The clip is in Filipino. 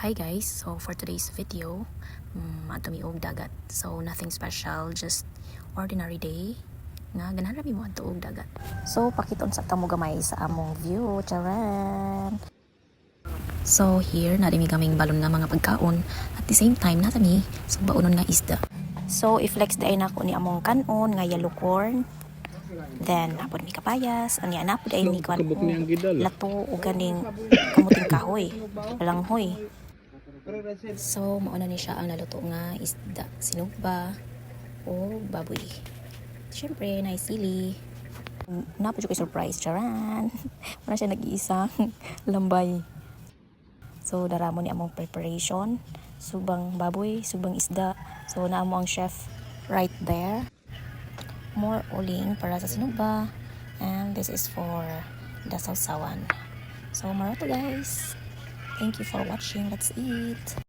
Hi guys, so for today's video, tumiog dagat. So nothing special, just ordinary day nga ganahan ra mi mo adto og dagat. So pakiton sa tamo gamay sa among view, charan. So here na mi kaming balon nga mga pagkaon at the same time na mi sugbaunon nga isda. So i-flex day na ko ni among kanon nga yellow corn. Then napod mi kapayas, anya napod ay mi kwan lato o ganing kamuting kahoy, balanghoy. So, mauna ni siya ang naluto nga isda, sinugba o baboy. Siyempre, naisili. Napo siya kay surprise, charan. Wala siya nag-iisang lambay. So, daramo ni among preparation. Subang baboy, subang isda. So, naamo ang chef right there. More uling para sa sinugba. And this is for the sausawan. So, maroto guys. Thank you for watching. Let's eat.